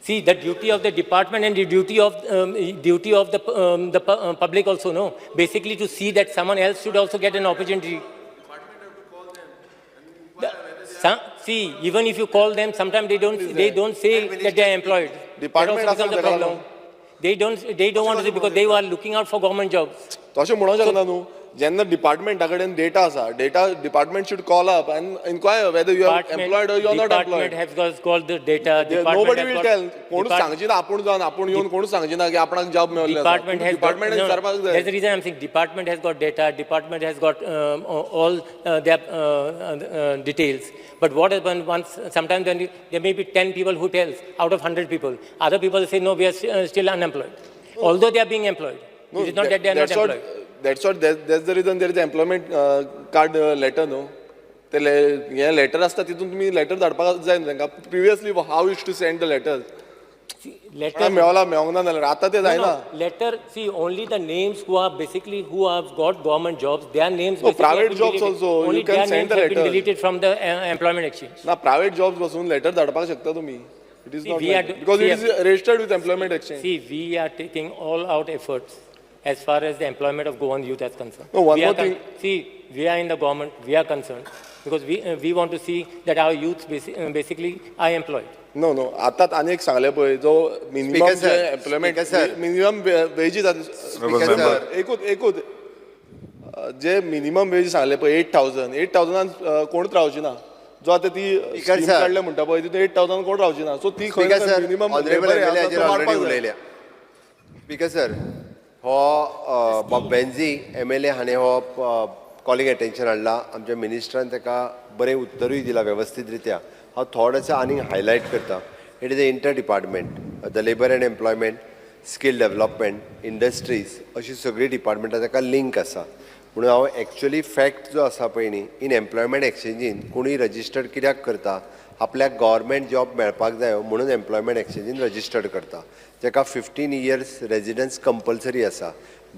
See, the duty of the department and the duty of the public also, no. Basically to see that someone else should also get an opportunity. See, even if you call them, sometimes they don't say that they are employed. Department that also becomes a problem. They don't want to say because they are looking out for government jobs. Jenna department data asa, department should call up and inquire whether you are employed or you are not employed. Department has called the data. Nobody will tell. Department has that's the reason I'm saying department has got data, department has got all their details. But what happens once, sometimes there may be 10 people who tells out of 100 people. Other people say, no, we are still unemployed. Although they are being employed. It is not that they are not employed. That's the reason there is employment card letter, no? The letter असता तिथून तुम्ही letter धाडपाक जाय न्हू तांकां. Previously, how used to send the letters? letter. मेळोंक ना जाल्यार आतां ते जायना. Letter, see, only the names who are basically, who have got government jobs, their names No, basically have private been jobs deleted. also, you Only can their send names the have been letter. deleted from the employment exchange. ना private jobs पासून letter धाडपाक शकता तुमी. It is See, not we are- because see, it is registered with employment exchange. See, we are taking all out efforts as far as the employment of Goan youth is concerned. No, one We are more thing. See, we are in the government, we are concerned because we want to see that our youth basically are employed. No no आतां आनी एक सांगले पळय जो minimum Speaker जे sir, employment Speaker sir. Minimum wages Speaker sir. एकूच जे minimum wage सांगले पळय 8,000 कोणूच रावची ना. जो आतां ती Speaker स्कीम sir. काडले म्हणटा पळय तितून 8,000 कोण रावची ना. सो ती speaker sir, minimum honourable MLA हाजेर ऑलरेडी उलयल्या. स्पीकर सर, हो बॉब बेन्झी एमएलए हाणें हो कॉलिंग अटेन्शन हाडला. आमच्या मिनिस्टरान ताका बरें उत्तरूय दिलां वेवस्थीत रित्या. हांव थोडेशें आनीक हायलायट करता. It is a inter department, the labour and employment, skill development, industries अशी सगळी डिपार्टमेंटां ताका लिंक आसा. म्हणून हांव एक्चुअली फॅक्ट जो आसा पळय न्ही, इन एम्प्लॉयमेंट एक्सचेंजीन कोणूय रजिस्टर्ड कित्याक करता, आपल्याक गव्हर्मेंट जॉब मेळपाक जायो म्हणून एम्प्लॉयमेंट एक्सचेंजीन रजिस्टर्ड करता. जाका 15 years रेजिडन्स कंपल्सरी आसा.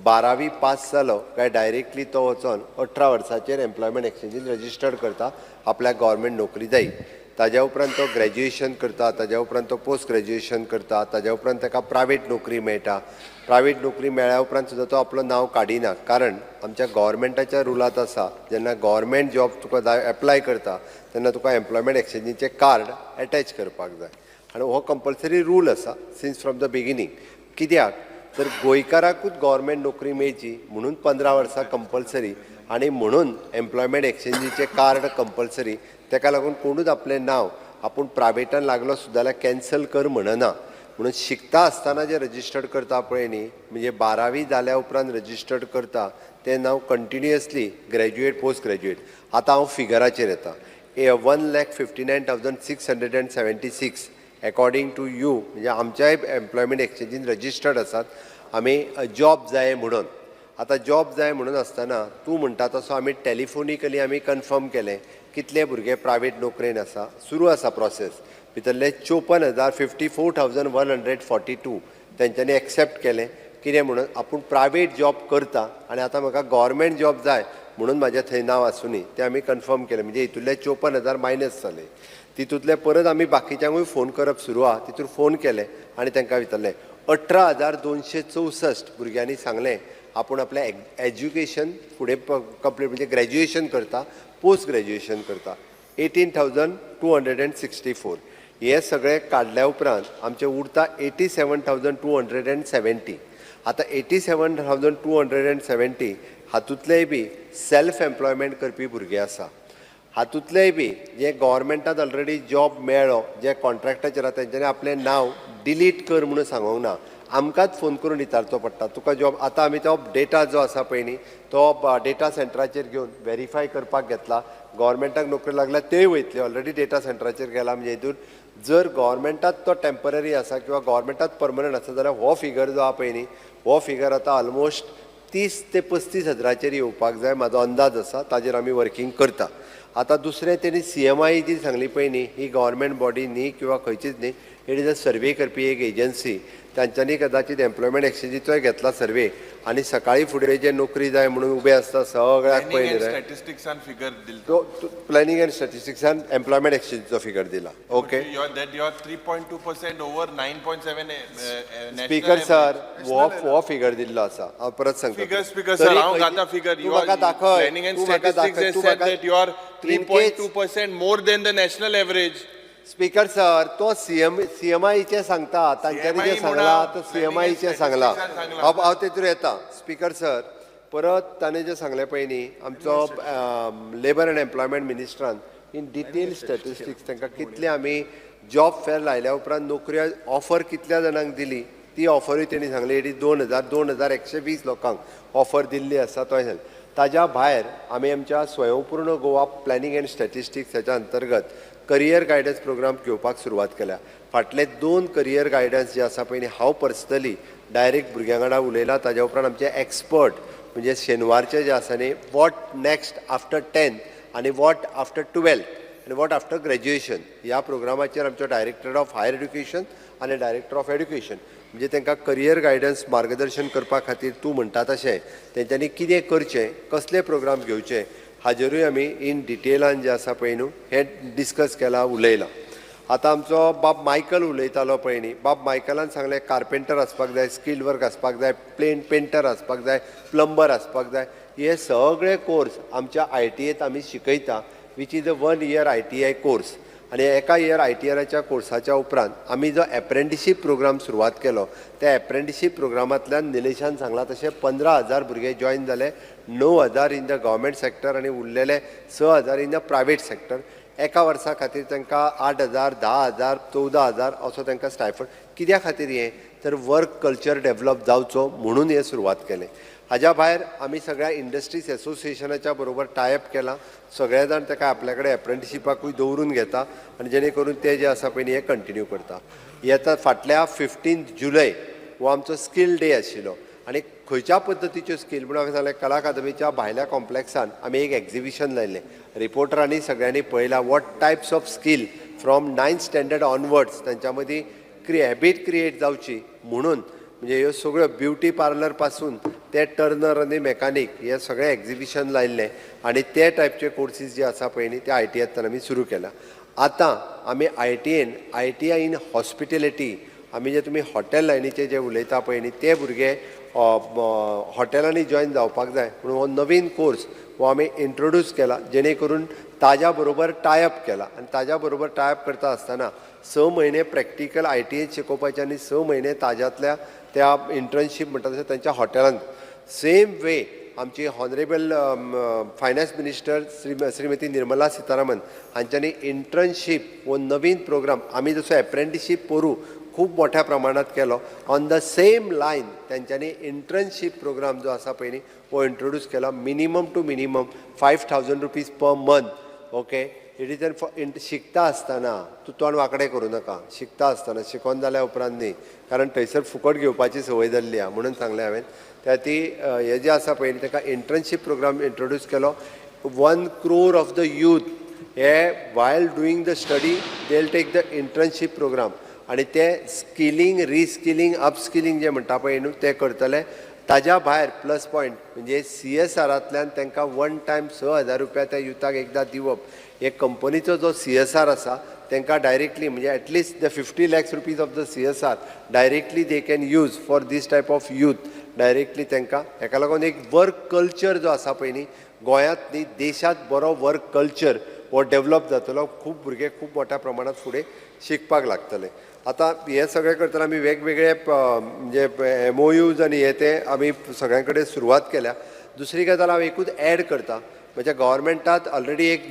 12वी पास जालो काय डायरेक्टली तो वचोन 18 वर्साचेर एम्प्लॉयमेंट एक्सचेंजीन रजिस्टर्ड करता. आपल्याक गव्हर्मेंट नोकरी जायी. ताज्या उपरांत तो ग्रॅज्युएशन करता, ताज्या उपरांत तो पोस्ट ग्रॅज्युएशन करता, ताज्या उपरांत ताका प्रायवेट नोकरी मेळटा. प्रायवेट नोकरी मेळ्ळ्या उपरांत सुद्दां तो आपलो नांव काडिना. कारण आमच्या गव्हर्मेंटाच्या रुलांत आसा, जेन्ना गव्हर्मेंट जॉब तुका एप्लाय करता तेन्ना तुका एम्प्लॉयमेंट एक्सचेंजीचें कार्ड एटॅच करपाक जाय. आनी हो कंपल्सरी रूल आसा सिन्स फ्रॉम द बिगिनींग. कित्याक तर गोंयकाराकूच गव्हर्मेंट नोकरी मेळची म्हणून 15 वर्सां कंपल्सरी आनी म्हणून एम्प्लॉयमेंट एक्सचेंजीचें कार्ड कंपल्सरी. ताका लागून कोणूच आपलें नांव आपूण प्रायवेटान लागलो सुद्दां जाल्यार कॅन्सल कर म्हणना. म्हणून शिकता आसतना जे रजिस्टर्ड करता पळय न्ही, म्हणजे 12वी जाल्या उपरांत रजिस्टर्ड करता तें नांव कंटिन्युअसली ग्रॅज्युएट पोस्ट ग्रॅज्युएट. आतां हांव फिगराचेर येता. 1,59,676 अकॉर्डिंग टू यू, म्हणजे आमच्याय एम्प्लॉयमेंट एक्सचेंजीन रजिस्टर्ड आसात. आमी जॉब जाय म्हणून. आतां जॉब जाय म्हणून आसतना तूं म्हणटा तसो आमी टॅलिफोनिकली आमी कन्फर्म केलें कितले भुरगे प्रायवेट नोकरेन आसा. सुरू आसा प्रोसेस. भितरले 54,000 तेंच्यांनी एक्सेप्ट केलें. कितें म्हणून आपूण प्रायवेट जॉब करता आनी आतां म्हाका गव्हर्मेंट जॉब जाय म्हणून म्हाजें थंय नांव आसूं न्ही तें आमी कन्फर्म केलें. म्हणजे हितूंतले 54,000 मायनस जाले. तितूंतले परत आमी बाकीच्यांकूय फोन करप सुरू आहा. तितून फोन केले आनी तांकां विचारलें. 18,264 भुरग्यांनी सांगलें आपूण आपलें एज्युकेशन फुडें कंप्लीट म्हणजे ग्रॅज्युएशन करता, पोस्ट ग्रॅज्युएशन करता. 18,264. हे सगळें काडल्या उपरांत आमचें उरता 87,270. आतां 87,270 हातूंतलेय बी सेल्फ एम्प्लॉयमेंट करपी भुरगे आसा. हातूंतलेय बी जे गव्हर्मेंटात ऑलरेडी जॉब मेळ्ळो, जे कॉन्ट्रॅक्टाचेर आसा तेंच्यांनी आपलें नांव डिलीट कर म्हणून सांगूंक ना. आमकांच फोन करून विचारचो पडटा तुका जॉब. आतां आमी तो डेटा जो आसा पळय न्ही तो डेटा सेंटराचेर घेवन व्हेरीफाय करपाक घेतला. गव्हर्मेंटाक नोकरी लागल्या तेय वयतले. ऑलरेडी डेटा सेंटराचेर गेला. म्हणजे हितून जर गव्हर्मेंटात तो टेम्पररी आसा किंवा गव्हर्मेंटात परमनंट आसा जाल्यार हो फिगर जो आहा पळय न्ही हो फिगर आतां ऑलमोस्ट 30 ते 35 हजाराचेर येवपाक जाय म्हाजो अंदाज आसा. ताजेर आमी वर्किंग करता. आतां दुसरें तेणी CMI जी सांगली पळय न्ही ही गव्हर्मेंट बॉडी न्ही किंवा खंयचीच न्ही. इट इज अ सर्वे करपी एक एजन्सी. तांच्यांनी कदाचित एम्प्लॉयमेंट एक्सचेंजीचोय घेतला सर्वे आनी सकाळी फुडें जे नोकरी जाय म्हणून उबे आसता सगळ्याक पयलीं स्टॅटिस्टिक्सान फिगर दिल तो प्लॅनिंग एंड स्टॅटिस्टिक्सान एम्प्लॉयमेंट एक्सचेंजीचो फिगर दिला. Okay that you are 3.2% over 9.7 speaker sir हो फिगर दिल्लो आसा. हांव परत सांगता. Speaker sir, हांव घाता figure. तूं म्हाका दाखय. Planning and तूं म्हाका statistics दाखय. has तूं said म्हाका that you are 3.2% more than the national average. Speaker sir तो CMIचे सांगता. तांच्यांनी जे सांगला तो CMIचे सांगला. हांव तेतून येता. स्पीकर सर परत ताणें जें सांगलें पळय न्ही आमचो लेबर एंड एम्प्लॉयमेंट मिनिस्टरान इन डिटेल स्टॅटिस्टिक्स तांकां कितले आमी जॉब फेर लायल्या उपरांत नोकरी ऑफर कितल्या जाणांक दिली ती ऑफरूय तेणी सांगली. इट इज 2,120 लोकांक ऑफर दिल्ली आसा तो सांगलें. ताज्या भायर आमी आमच्या स्वयंपूर्ण गोवा प्लॅनिंग एंड स्टॅटिस्टिक्स हेच्या अंतर्गत करियर गायडन्स प्रोग्राम घेवपाक सुरवात केल्या. फाटले 2 करियर गायडन्स जे आसा पळय न्ही हांव पर्सनली डायरेक्ट भुरग्यां वांगडा उलयलां. ताज्या उपरांत आमचे एक्सपर्ट म्हणजे शेनवारचे जे आसा न्ही वॉट नॅक्स्ट आफ्टर 10th आनी वॉट आफ्टर 12th आनी वॉट आफ्टर ग्रॅज्युएशन ह्या प्रोग्रामाचेर आमचो डायरेक्टर ऑफ हायर एड्युकेशन आनी डायरेक्टर ऑफ एड्युकेशन म्हणजे तांकां करियर गायडन्स मार्गदर्शन करपा खातीर तूं म्हणटा तशें तेंच्यांनी कितें करचें कसले प्रोग्राम घेवचे हाजेरूय आमी इन डिटेलान जे आसा पळय न्हू हें डिस्कस केलां उलयलां. आतां आमचो बाब मायकल उलयतालो पळय न्ही बाब मायकलान सांगलें कार्पेंटर आसपाक जाय स्किल्ड वर्क आसपाक जाय पेंटर आसपाक जाय प्लंबर आसपाक जाय हे सगळे कोर्स आमच्या ITAत आमी शिकयता which is a 1 year ITI course आनी एका इयर ITRच्या कोर्साच्या उपरांत आमी जो एप्रेंटिशीप प्रोग्राम सुरवात केलो त्या एप्रेंटिशीप प्रोग्रामांतल्यान निलेशान सांगलां तशें 15,000 भुरगे जॉयन जाले 9,000 इन द गव्हर्मेंट सेक्टर आनी उरलेले 6,000 इन द प्रायवेट सेक्टर. एका वर्सा खातीर तांकां 8,000 10,000 14,000 असो तांकां स्टायफंड कित्या खातीर हें तर वर्क कल्चर डेव्हलप जावचो म्हणून हें सुरवात केलें. हाज्या भायर आमी सगळ्या इंडस्ट्रीज एसोसिएशनाच्या बरोबर टायअप केला सगळे जाण ताका आपल्या कडेन एप्रेंटिशिपाकूय दवरून घेता आनी जेणे करून ते जे आसा पळय हें कंटिन्यू करता. येता फाटल्या 15 जुलय हो आमचो स्कील डे आशिल्लो आनी खंयच्या पद्दतीच्यो स्कील म्हणून हांवें सांगलें कला अकादमीच्या भायल्या कॉम्प्लेक्सान आमी एक एक्झिबिशन लायलें. रिपोर्टरांनी सगळ्यांनी पळयलां what types of skill from 9th standard onwards तांच्या मदीं हॅबीट क्रिएट जावची म्हणून म्हणजे ह्यो सगळ्यो ब्युटी पार्लर पासून ते टर्नर आनी मेकॅनीक हे सगळें एक्झिबिशन लायिल्लें आनी ते टायपचे कोर्सीस जे आसा पळय न्ही ते ITAंतल्यान आमी सुरू केला. आतां आमी ITI इन हॉस्पिटेलिटी आमी जे तुमी हॉटेल लायनीचे जे उलयता पळय न्ही ते भुरगे हॉटेलांनी जॉयन जावपाक जाय म्हणून हो नवीन कोर्स हो आमी इंट्रोड्यूस केला जेणे करून ताज्या बरोबर टायअप केला आनी ताज्या बरोबर टायअप करता आसतना 6 म्हयने प्रॅक्टिकल ITAत शिकोवपाचे आनी 6 म्हयने ताज्यातल्या त्या इंटर्नशीप म्हणटा तशें तांच्या हॉटेलांत. सेम वे आमची honourable finance minister Shrimati Nirmala Sitharaman हांच्यांनी इंटर्नशीप हो नवीन प्रोग्राम आमी जसो एप्रेंटिशीप पोरू खूब मोठ्या प्रमाणात केलो ऑन द सेम लायन तेंच्यांनी इंटर्नशीप प्रोग्राम जो आसा पळय न्ही हो इंट्रोड्यूस केला. Minimum to minimum 5,000 rupees per month. Okay it is for शिकता आसतना तूं तोंड वांकडें करूं नाका शिकता आसतना शिकोवन जाल्या उपरांत न्ही कारण थंयसर फुकट घेवपाची संवय जाल्ली आहा म्हणून सांगलें हांवें. त्या ती हे जे आसा पळय ताका इंटर्नशीप प्रोग्राम इंट्रोड्यूस केलो. 1 crore ऑफ द यूथ हे while doing the study they will take the internship program आनी ते स्किलींग रिस्किलींग अपस्किलींग जे म्हणटा पळय न्हू ते करतले. ताज्या भायर प्लस पॉयंट म्हणजे CSRांतल्यान तांकां वन टायम 6,000 रुपया त्या युथाक एकदां दिवप. हे कंपनीचो जो CSR आसा तांकां डायरेक्टली म्हणजे at least the 50 lakhs rupees of the CSR directly they can use for this type of youth directly तांकां. हेका लागून एक वर्क कल्चर जो आसा पळय न्ही गोंयांत न्ही देशांत बरो वर्क कल्चर हो डेव्हलप जातलो. खूब भुरगे खूब मोठ्या प्रमाणात फुडें शिकपाक लागतले. आतां हे सगळें करतना आमी वेगवेगळे म्हणजे MOUs आनी हे ते आमी सगळ्यां कडेन सुरवात केल्या. दुसरी गजाल हांव एकूच ॲड करता म्हणजे गव्हर्मेंटात ऑलरेडी एक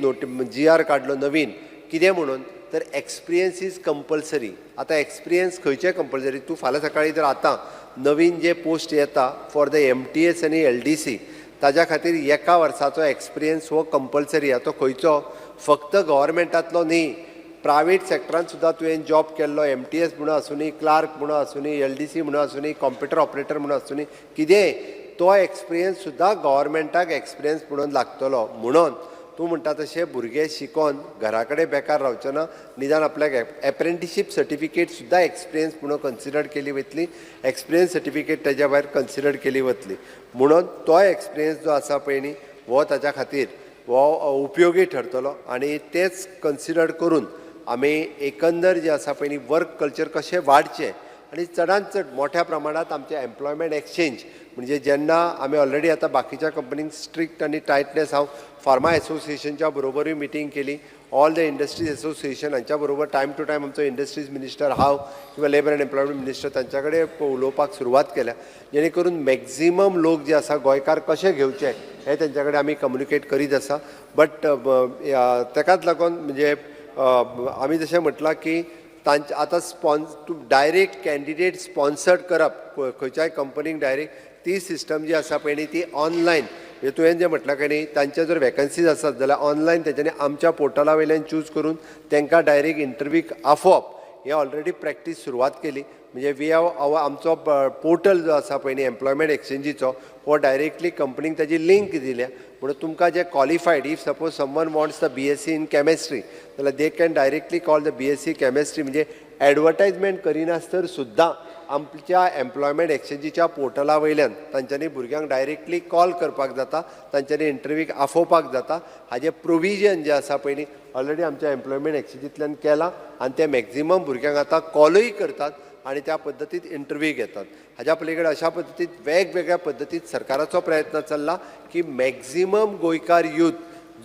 GR काडलो नवीन कितें म्हणून तर एक्सपिरियन्स इज कंपल्सरी. आतां एक्सपिरियन्स खंयचे कंपल्सरी तूं फाल्यां सकाळी जर आतां नवीन जे पोस्ट येता फॉर द MTS आनी LDC ताज्या खातीर एका वर्साचो एक्सपिरियन्स हो कंपल्सरी आहा. तो खंयचो फक्त गव्हर्मेंटांतलो न्ही प्रायवेट सेक्टरांत सुद्दां तुवें जॉब केल्लो MTS म्हणून आसूनी क्लार्क म्हणून आसूनी LDC म्हणून आसूनी कॉम्प्युटर ऑपरेटर म्हणून आसूनी कितें तो एक्सपिरियन्स सुद्दां गव्हर्मेंटाक एक्सपिरियन्स म्हणून लागतलो. म्हणून तूं म्हणटा तशें भुरगे शिकोन घरा कडेन बेकार रावचे ना निदान आपल्याक एप्रेंटिशीप सर्टिफिकेट सुद्दां एक्सपिरियन्स म्हणून कन्सिडर केली वतली. एक्सपिरियन्स सर्टिफिकेट ताज्या भायर कन्सिडर केली वतली. म्हणून तो एक्सपिरियन्स जो आसा पळय न्ही हो ताच्या खातीर हो उपयोगी ठरतलो आनी तेच कन्सिडर करून आमी एकंदर जे आसा पळय न्ही वर्क कल्चर कशें वाडचें आनी चडांत चड मोठ्या प्रमाणात आमचे एम्प्लॉयमेंट एक्सचेंज म्हणजे जेन्ना आमी ऑलरेडी आतां बाकीच्या कंपनींक स्ट्रिक्ट आनी टायटनेस हांव फार्मा एसोसिएशनच्या बरोबरूय मिटींग केली. ऑल द इंडस्ट्रीज एसोसिएशन हांच्या बरोबर टायम टू टायम आमचो इंडस्ट्रीज मिनिस्टर हांव किंवा लेबर एंड एम्प्लॉयमेंट मिनिस्टर तांच्या कडेन उलोवपाक सुरवात केल्या जेणे करून मॅक्झिमम लोक जे आसा गोंयकार कशे घेवचे हे तेंच्या कडेन आमी कम्युनिकेट करीत आसा. बट ताकाच लागून म्हणजे आमी जशें म्हटलां की तांच्या आतां डायरेक्ट कॅन्डिडेट स्पॉन्सर्ड करप खंयच्याय कंपनीक डायरेक्ट ती सिस्टम जी आसा पळय न्ही ती ऑनलायन म्हणजे तुवें जें म्हटलां की न्ही तांचे जर वॅकन्सीज आसत जाल्यार ऑनलायन तेच्यांनी आमच्या पोर्टला वयल्यान चूज करून तांकां डायरेक्ट इंटरव्यूक आफोवप हे ऑलरेडी प्रॅक्टीस सुरवात केली. म्हणजे वी हॅव आमचो पोर्टल जो आसा पळय न्ही एम्प्लॉयमेंट एक्सचेंजीचो हो डायरेक्टली कंपनीक ताजी लिंक दिल्या म्हणून तुमकां जे qualified if suppose someone wants the BSc in chemistry जाल्यार they can directly call the BSc chemistry म्हणजे एडवर्टायजमेंट करिनासतर सुद्दां आमच्या एम्प्लॉयमेंट एक्सचेंजीच्या पोर्टला वयल्यान तांच्यांनी भुरग्यांक डायरेक्टली कॉल करपाक जाता तांच्यांनी इंटरव्यूक आफोवपाक जाता हाजें प्रोविजन जें आसा पळय न्ही ऑलरेडी आमच्या एम्प्लॉयमेंट एक्सचेंजींतल्यान केलां आनी ते मॅक्झिमम भुरग्यांक आतां कॉलूय करतात आणि त्या पद्दतीत इंटरव्यू घेतात हाज्या पलीकडे अशा पद्दतीत वेगवेगळ्या पद्दतीत सरकाराचो प्रयत्न चल्ला की मॅक्झिमम गोंयकार यूथ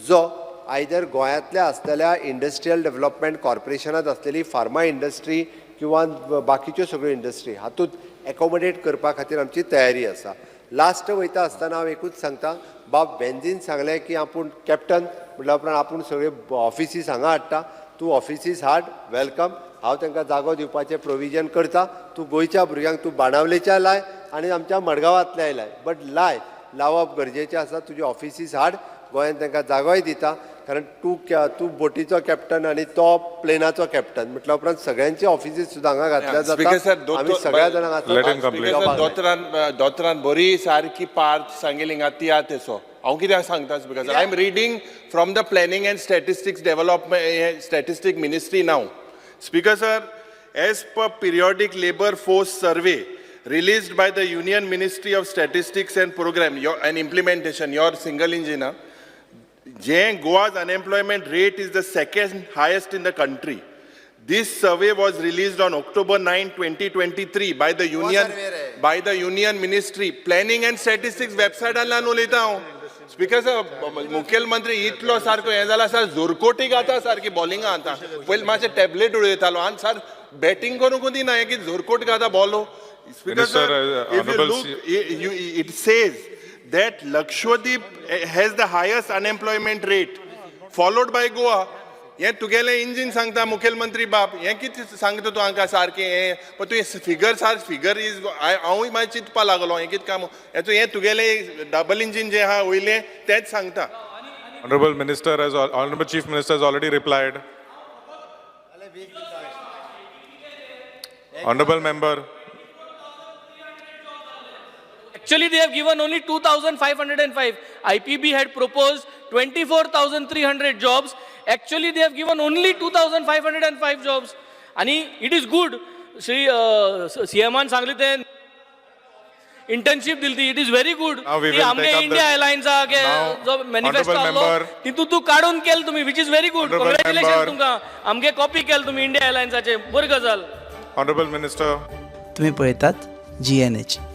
जो आयदर गोंयांतल्या आसलेल्या इंडस्ट्रियल डेव्हलपमेंट कॉर्पोरेशनांत आसलेली फार्मा इंडस्ट्री किंवा बाकीच्यो सगळ्यो इंडस्ट्री हातूंत एकोमोडेट करपा खातीर आमची तयारी आसा लास्ट वयता आसतना हांव एकूच सांगता बाब बेंजीन सांगलें की आपूण कॅप्टन म्हटल्या उपरांत आपूण सगळे ऑफिसीस हांगा हाडटा तूं ऑफिसीस हाड वेलकम हांव तांकां जागो दिवपाचें प्रोविजन करता तूं गोंयच्या भुरग्यांक तूं बाणावलेच्या लाय आनी आमच्या मडगांवांतल्याय लाय बट लावप गरजेचें आसा तुजी ऑफिसीस हाड गोंयांत तांकां जागोय दिता कारण तूं बोटीचो कॅप्टन आनी तो प्लेनाचो कॅप्टन म्हटल्या उपरांत सगळ्यांची ऑफिसीस सुद्दां हांगा घातल्या जाता आमी सगळ्या जाणांक दोतरान बरी सारकी पार्ट सांगली हिंगा ती आहा तेसो हांव कित्याक सांगता because I am reading from the planning and statistics development statistic ministry now Speaker sir, as per periodic labor force survey released by the Union Ministry of Statistics and Program and Implementation, your single engine, Goa's unemployment rate is the second highest in the country. This survey was released on October 9, 2023 by the Union Ministry. Planning and Statistics website allan उलयता हांव. Speaker sir मुखेलमंत्री इतलो सारको हें जाला sir जोरकोटीक आता सारकी बॉलिंगा आता पयलीं मातशें टॅबलेट उडयतालो आनी सर बॅटींग करूंक दिना हें कितें जोरकोट घाता बॉलो speaker sir if you look it says that Lakshadweep has the highest unemployment rate followed by Goa. हे तुगेले इंजिन सांगता मुखेलमंत्री बाप हे कितें सांगता तूं हांकां सारकें हें पण तूं फिगर इज हांवूय मागीर चिंतपा लागलो हें कितें काम हें तुगेलें डबल इंजिन जें आहा वयलें तेंच सांगता. Honorable Chief Minister has already replied. Honorable member. Actually, they have given only 2,505. IPB had proposed 24,300 jobs. Actually, they have given only 2,505 jobs. And it is good. Shri CMan सांगले ते internship दिलती. It is very good. Now we will आमगे take up India the- Airlines आगे जो manifesto Honorable आलो member. तितून तू काढून केल तुम्ही, which is very good. Honorable Congratulations member. तुमका. आमगे कॉपी केल तुम्ही India Airlines आचे. बरी गजाल. Honorable Minister. तुम्ही पळयतात GNH